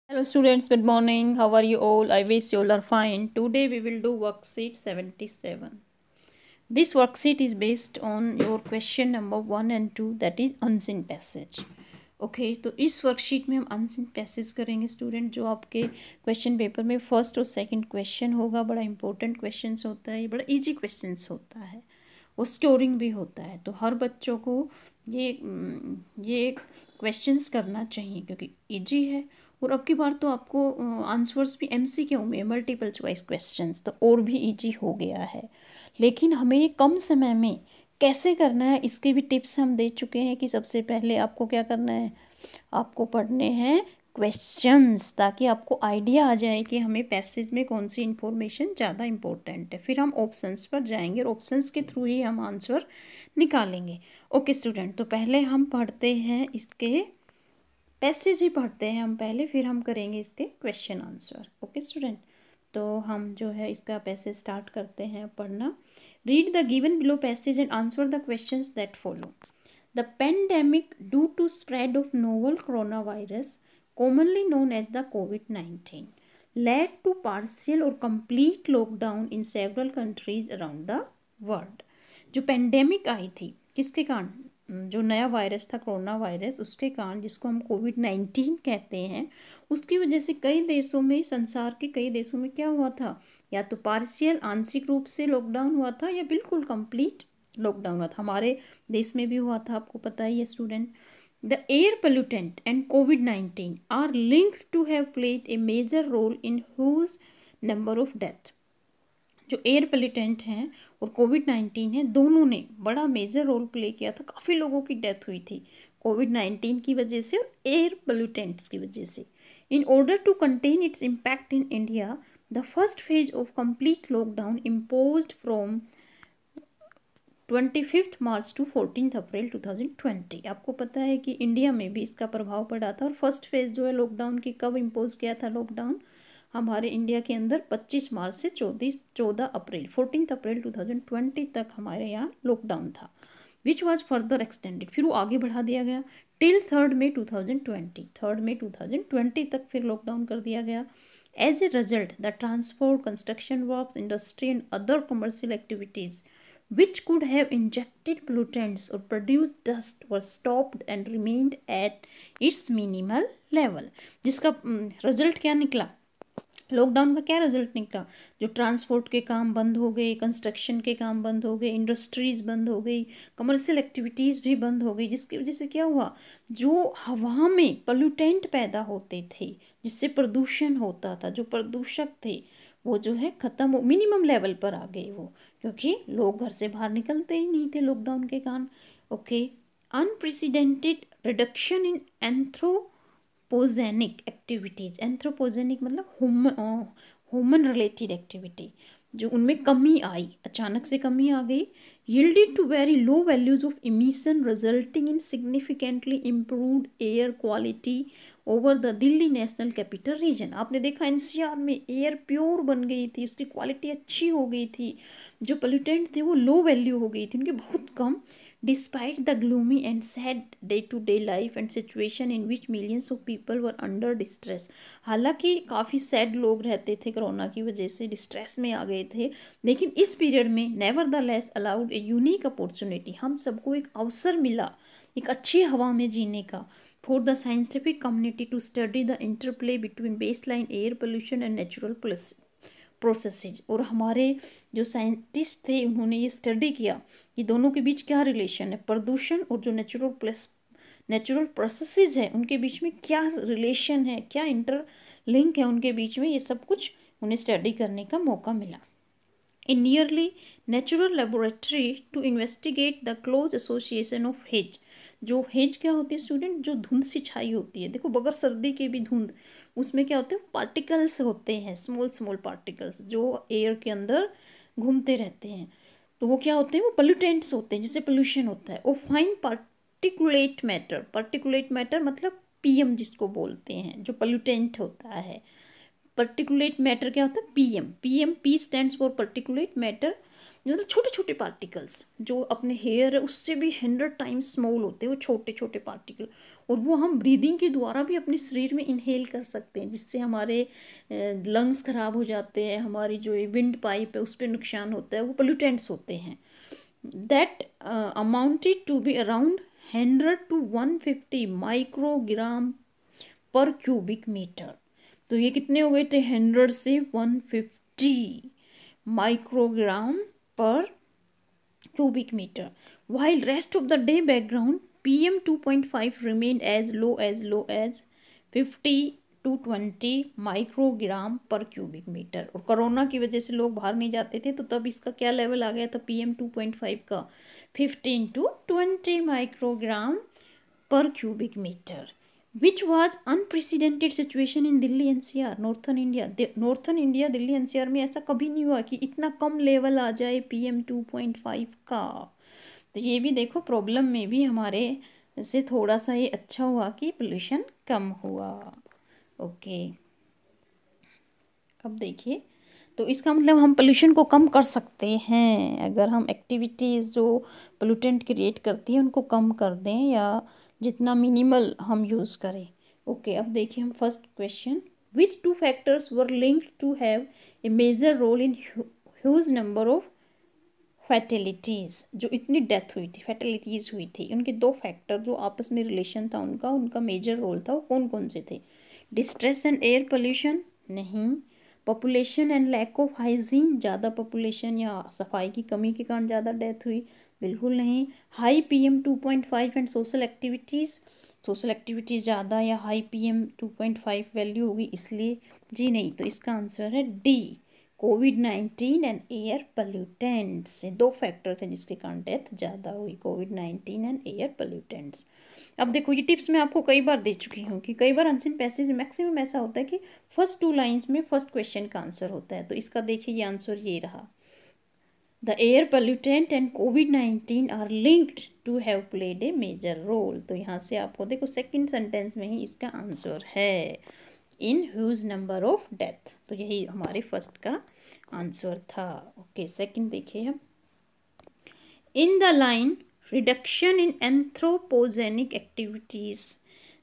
Hello students, good morning. How are you all? I wish you all are fine. Today we will do worksheet 77. This worksheet is based on your question number 1 and 2, that is unseen passage. Okay तो इस worksheet में हम unseen passage करेंगे student, जो आपके question paper में first और second question होगा। बड़ा इंपॉर्टेंट क्वेश्चंस होता है, ये बड़ा इजी क्वेश्चंस होता है और स्कोरिंग भी होता है। तो हर बच्चों को ये क्वेश्चंस करना चाहिए क्योंकि इजी है। और अब की बार तो आपको आंसर्स भी एमसीक्यू में मल्टीपल चॉइस क्वेश्चंस तो और भी इजी हो गया है। लेकिन हमें ये कम समय में कैसे करना है इसके भी टिप्स हम दे चुके हैं कि सबसे पहले आपको क्या करना है, आपको पढ़ने हैं क्वेश्चंस, ताकि आपको आइडिया आ जाए कि हमें पैसेज में कौन सी इंफॉर्मेशन ज़्यादा इंपॉर्टेंट है। फिर हम ऑप्शंस पर जाएंगे और ऑप्शंस के थ्रू ही हम आंसर निकालेंगे। ओके स्टूडेंट, तो पहले हम पढ़ते हैं इसके पैसेज ही पढ़ते हैं हम पहले, फिर हम करेंगे इसके क्वेश्चन आंसर। ओके स्टूडेंट, तो हम जो है इसका पैसेज स्टार्ट करते हैं पढ़ना। Read the given below passage and answer the questions that follow. The pandemic due to spread of novel corona virus commonly known as the COVID-19 led to partial or complete lockdown in several countries around the world। जो pandemic आई थी किसके कारण, जो नया virus था corona virus, उसके कारण, जिसको हम कोविड-19 कहते हैं, उसकी वजह से कई देशों में, संसार के कई देशों में क्या हुआ था, या तो पार्शियल आंशिक रूप से लॉकडाउन हुआ था या बिल्कुल कंप्लीट लॉकडाउन हुआ था। हमारे देश में भी हुआ था, आपको पता ही है student. The air pollutant and COVID-19 are linked to have played a major role in whose number of death। जो एयर पोल्यूटेंट हैं और कोविड-19 है, दोनों ने बड़ा मेजर रोल प्ले किया था। काफ़ी लोगों की डेथ हुई थी कोविड-19 की वजह से और एयर पोल्यूटेंट्स की वजह से। In order to contain its impact in India, the first phase of complete lockdown imposed from 25 March to 14 April 2020। आपको पता है कि इंडिया में भी इसका प्रभाव पड़ा था और फर्स्ट फेज जो है लॉकडाउन की कब इम्पोज किया था लॉकडाउन हमारे इंडिया के अंदर 25 मार्च से 14 अप्रैल 14 अप्रैल 2020 तक हमारे यहाँ लॉकडाउन था, विच वॉज फर्दर एक्सटेंडेड। फिर वो आगे बढ़ा दिया गया टिल 3 मई 2020, 3 मई 2020 तक फिर लॉकडाउन कर दिया गया। As a result the transport, construction works, industry and other commercial activities which could have injected pollutants or produced dust were stopped and remained at its minimal level। जिसका रिजल्ट क्या निकला, lockdown का क्या result निकला, जो transport के काम बंद हो गए, कंस्ट्रक्शन के काम बंद हो गए, इंडस्ट्रीज़ बंद हो गई, कमर्शियल एक्टिविटीज़ भी बंद हो गई, जिसकी वजह से क्या हुआ, जो हवा में पोल्यूटेंट पैदा होते थे, जिससे प्रदूषण होता था, जो प्रदूषक थे वो जो है ख़त्म हो, मिनिमम लेवल पर आ गए वो, क्योंकि लोग घर से बाहर निकलते ही नहीं थे लॉकडाउन के कारण। Okay, unprecedented reduction in anthropogenic activities. Anthropogenic मतलब ह्यूमन रिलेटेड एक्टिविटी, जो उनमें कमी आई, अचानक से कमी आ गई। yielded to very low values of emission resulting in significantly improved air quality over the Delhi national capital region. आपने देखा एनसीआर में एयर प्योर बन गई थी, उसकी क्वालिटी अच्छी हो गई थी, जो पोल्यूटेंट थे वो लो वैल्यू हो गई थी, उनके बहुत कम। Despite the gloomy and sad day to day life and situation in which millions of people were under distress. हालांकि काफ़ी सैड लोग रहते थे, कोरोना की वजह से डिस्ट्रेस में आ गए थे, लेकिन इस पीरियड में never the less allowed a unique opportunity, हम सबको एक अवसर मिला एक अच्छी हवा में जीने का, for the scientific community to study the interplay between base line air pollution and natural processes. और हमारे जो साइंटिस्ट थे उन्होंने ये स्टडी किया कि दोनों के बीच क्या रिलेशन है, प्रदूषण और जो नेचुरल प्रोसेसेस है उनके बीच में क्या रिलेशन है, क्या इंटरलिंक है उनके बीच में, ये सब कुछ उन्हें स्टडी करने का मौका मिला। in nearly natural laboratory to investigate the close association of haze। जो हेज क्या होती है स्टूडेंट, जो धुंध सी छाई होती है, देखो बगैर सर्दी के भी धुंध, उसमें क्या होते हैं, पार्टिकल्स होते हैं, स्मॉल पार्टिकल्स जो एयर के अंदर घूमते रहते हैं, तो वो क्या होते हैं, वो पोल्यूटेंट्स होते हैं, जिससे पोल्यूशन होता है। और फाइन पार्टिकुलेट मैटर मतलब पीएम जिसको बोलते हैं, जो पोल्यूटेंट होता है। पर्टिकुलेट मैटर क्या होता है, PM, P stands for particulate matter, जो मतलब छोटे छोटे पार्टिकल्स जो अपने हेयर है उससे भी 100 टाइम्स स्मॉल होते हैं वो छोटे छोटे पार्टिकल, और वो हम ब्रीदिंग के द्वारा भी अपने शरीर में इनहेल कर सकते हैं, जिससे हमारे लंग्स ख़राब हो जाते हैं, हमारी जो ये विंड पाइप है उस पर नुकसान होता है, वो पोल्यूटेंट्स होते हैं। That amounted to be around 100 to 150 microgram per cubic metre. तो ये कितने हो गए थे, 100 से 150 माइक्रोग्राम पर cubic meter. While rest of the day background PM 2.5 remained as low as 50 to 20 microgram per cubic metre. और कोरोना की वजह से लोग बाहर नहीं जाते थे तो तब इसका क्या लेवल आ गया था PM 2.5 का, 15 to 20 microgram per cubic metre, which was unprecedented situation in Delhi NCR northern India Delhi NCR में ऐसा कभी नहीं हुआ कि इतना कम लेवल आ जाए PM 2.5 का। तो ये भी देखो प्रॉब्लम में भी हमारे से थोड़ा सा ये अच्छा हुआ कि पोल्यूशन कम हुआ। ओके, अब देखिए, तो इसका मतलब हम पोल्यूशन को कम कर सकते हैं अगर हम एक्टिविटीज़ जो पोल्यूटेंट क्रिएट करती हैं उनको कम कर दें या जितना मिनिमल हम यूज़ करें। ओके, अब देखिए हम first question, which 2 factors were linked to have a major role in huge number of fatalities, जो इतनी डेथ हुई थी, फैटेलिटीज़ हुई थी, उनके 2 फैक्टर जो आपस में रिलेशन था उनका मेजर रोल था, वो कौन कौन से थे। डिस्ट्रेस एंड एयर पोल्यूशन, नहीं। Population and lack of hygiene, ज़्यादा पॉपुलेशन या सफाई की कमी के कारण ज़्यादा डेथ हुई, बिल्कुल नहीं। High PM 2.5 and social activities ज़्यादा या हाई PM 2.5 वैल्यू होगी इसलिए, जी नहीं। तो इसका आंसर है D, covid and air pollutants, से 2 फैक्टर थे जिसके कारण डेथ ज़्यादा हुई, कोविड-19 एंड एयर पोल्यूटेंट्स। अब देखो ये टिप्स मैं आपको कई बार दे चुकी हूँ कि कई बार अनसिन पैसेज में मैक्सिमम ऐसा होता है कि फर्स्ट 2 लाइन्स में फर्स्ट क्वेश्चन का आंसर होता है। तो इसका देखिए ये आंसर ये रहा, द एयर पोल्यूटेंट एंड कोविड-19 are linked to have played a major role. तो यहाँ से आपको देखो सेकंड सेंटेंस में ही इसका आंसर है, इन ह्यूज नंबर ऑफ डेथ। तो यही हमारे फर्स्ट का आंसर था। ओके, सेकंड देखिए हम, in the line reduction in anthropogenic activities,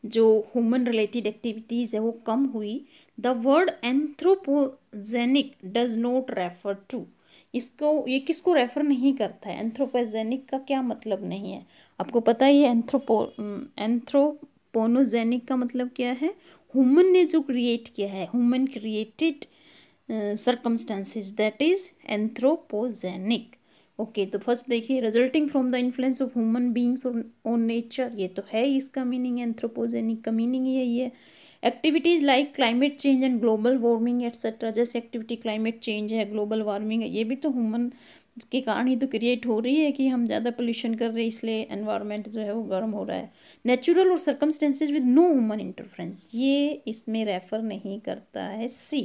जो ह्यूमन रिलेटेड एक्टिविटीज़ है वो कम हुई, the word anthropogenic does not refer to, इसको ये किसको रेफर नहीं करता है, एंथ्रोपोजेनिक का क्या मतलब नहीं है, आपको पता है ये एंथ्रोपोनोजेनिक का मतलब क्या है, ह्यूमन ने जो क्रिएट किया है, human created circumstances, that is anthropogenic. Okay, तो फर्स्ट देखिए, resulting from the influence of human beings on nature, ये तो है इसका मीनिंग, एंथ्रोपोजेनिक का मीनिंग यही है। Activities like climate change and global warming etcetera, जैसे एक्टिविटी क्लाइमेट चेंज है, ग्लोबल वार्मिंग है, ये भी तो ह्यूमन के कारण ही तो क्रिएट हो रही है कि हम ज़्यादा पोल्यूशन कर रहे हैं इसलिए एनवायरनमेंट जो है वो गर्म हो रहा है। नेचुरल और circumstances with no human interference, ये इसमें रेफर नहीं करता है, सी,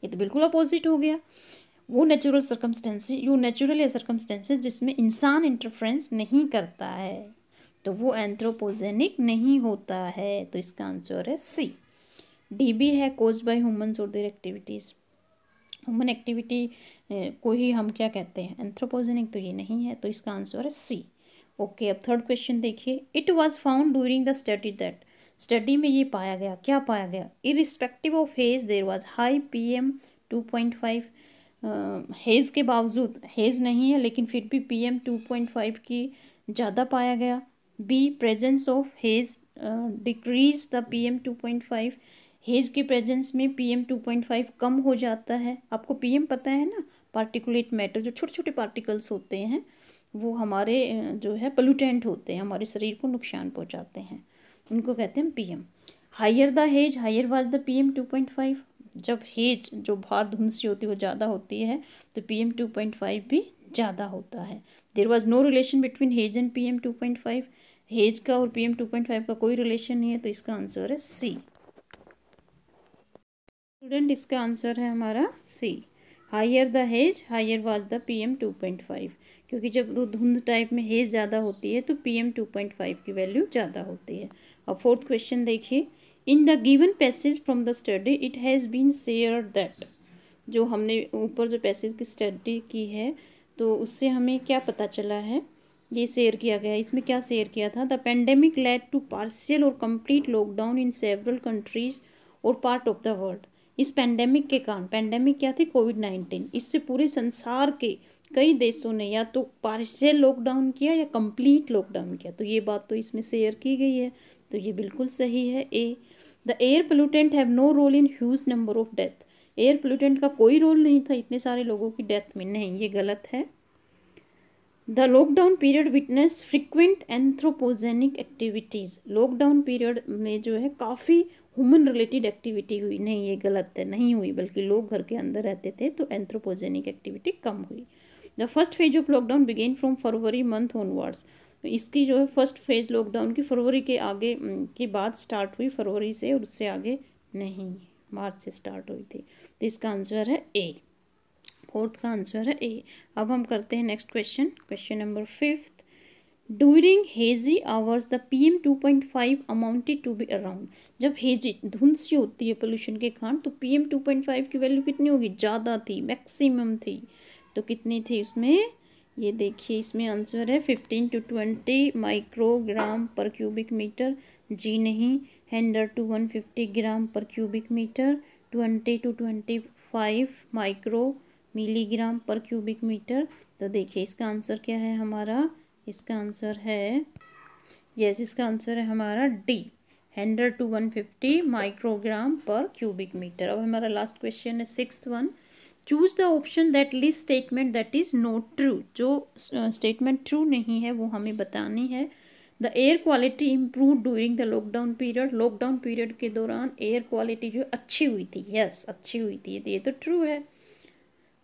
ये तो बिल्कुल अपोजिट हो गया। वो नेचुरल या सर्कमस्टेंसेज जिसमें इंसान इंटरफेरेंस नहीं करता है तो वो एंथ्रोपोजेनिक नहीं होता है। तो इसका आंसर है सी। डी बी है, कोज्ड बाय ह्यूमंस और देयर एक्टिविटीज़, ह्यूमन एक्टिविटी को ही हम क्या कहते हैं, एंथ्रोपोजेनिक, तो ये नहीं है। तो इसका आंसर है सी। ओके, अब थर्ड क्वेश्चन देखिए, it was found during the study that, study में ये पाया गया, क्या पाया गया, irrespective of haze there was high PM 2.5, haze के बावजूद, हेज़ नहीं है लेकिन फिर भी PM 2.5 की ज़्यादा पाया गया। B, presence of haze decrease the PM 2.5, haze की प्रेजेंस में PM 2.5 कम हो जाता है। आपको PM पता है ना, पार्टिकुलेट मैटर, जो छोटे छोटे पार्टिकल्स होते हैं वो हमारे जो है पोल्यूटेंट होते हैं, हमारे शरीर को नुकसान पहुंचाते हैं, उनको कहते हैं PM। Higher the haze higher was the PM 2.5, जब हेज जो बाहर धुंध सी होती है वो ज़्यादा होती है तो PM 2.5 भी ज़्यादा होता है। There was no relation between haze and PM 2.5, haze का और PM 2.5 का कोई रिलेशन नहीं है। तो इसका आंसर है सी। स्टूडेंट, इसका आंसर है हमारा C, higher the haze higher was the PM 2.5, क्योंकि जब धुंध टाइप में हेज ज़्यादा होती है तो PM 2.5 की वैल्यू ज़्यादा होती है। अब फोर्थ क्वेश्चन देखिए, in the given passage from the study it has been shared that, जो हमने ऊपर जो पैसेज की स्टडी की है तो उससे हमें क्या पता चला है, ये शेयर किया गया। इसमें क्या शेयर किया था, the pandemic led to partial और complete lockdown in several countries और पार्ट ऑफ द वर्ल्ड। इस पेंडेमिक के कारण, पेंडेमिक क्या थी, कोविड-19, इससे पूरे संसार के कई देशों ने या तो पार्शियल लॉकडाउन किया या कंप्लीट लॉकडाउन किया। तो ये बात तो इसमें शेयर की गई है, तो ये बिल्कुल सही है A. The air pollutant have no role in huge number of death. Air pollutant का कोई रोल नहीं था इतने सारे लोगों की डेथ में, नहीं, ये गलत है। The lockdown period witness frequent anthropogenic activities. Lockdown period में जो है काफ़ी ह्यूमन रिलेटेड एक्टिविटी हुई, नहीं, ये गलत है, नहीं हुई, बल्कि लोग घर के अंदर रहते थे तो एंथ्रोपोजेनिक एक्टिविटी कम हुई। The first phase of lockdown began from February month onwards. इसकी जो है फर्स्ट फेज लॉकडाउन की फरवरी के आगे के बाद स्टार्ट हुई, फरवरी से, और उससे आगे नहीं, मार्च से स्टार्ट हुई थी। तो इसका आंसर है ए, फोर्थ का आंसर है ए। अब हम करते हैं next question, question number 5। During hazy hours the PM 2.5 amounted to be around. जब हेजी धुंध सी होती है पोल्यूशन के कारण तो PM 2.5 की वैल्यू कितनी होगी, ज़्यादा थी, मैक्सिमम थी। तो कितनी थी उसमें, ये देखिए इसमें आंसर है 15 to 20 microgram per cubic metre, जी नहीं, 100 to 150 gram per cubic metre, 20 to 25 micro milligram per cubic metre. तो देखिए इसका आंसर क्या है हमारा, इसका आंसर है, यस, इसका आंसर है हमारा D, 100 to 150 microgram per cubic metre. अब हमारा लास्ट क्वेश्चन है 6th one. Choose the option that list statement that is not true. जो स्टेटमेंट ट्रू नहीं है वो हमें बतानी है। The air quality improve during the lockdown period. Lockdown period के दौरान एयर क्वालिटी जो अच्छी हुई थी, यस, अच्छी हुई थी, ये तो ट्रू है।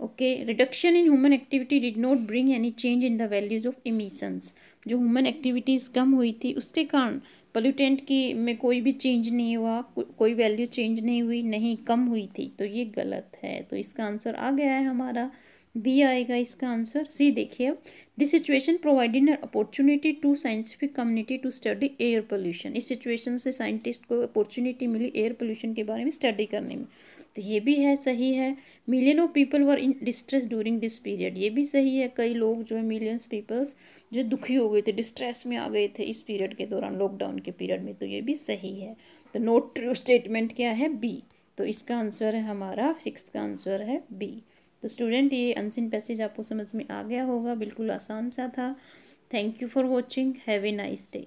Okay, reduction in human activity did not bring any change in the values of emissions. जो ह्यूमन एक्टिविटीज़ कम हुई थी उसके कारण पोल्यूटेंट की में कोई भी चेंज नहीं हुआ, कोई वैल्यू चेंज नहीं हुई, नहीं, कम हुई थी, तो ये गलत है। तो इसका आंसर आ गया है हमारा, बी आएगा इसका आंसर। सी देखिए अब, this situation provided an opportunity to scientific community to study air pollution. इस सिचुएशन से साइंटिस्ट को अपॉर्चुनिटी मिली एयर पोल्यूशन के बारे में स्टडी करने में, तो ये भी है, सही है। Million of people were in distress during this period, ये भी सही है। कई लोग जो है, मिलियंस पीपल्स जो दुखी हो गए थे, डिस्ट्रेस में आ गए थे इस पीरियड के दौरान, लॉकडाउन के पीरियड में, तो ये भी सही है। तो नॉट ट्रू स्टेटमेंट क्या है, बी। तो इसका आंसर है हमारा 6th का आंसर है बी। तो स्टूडेंट, ये अनसीन पैसेज आपको समझ में आ गया होगा, बिल्कुल आसान सा था। Thank you for watching, have a nice day.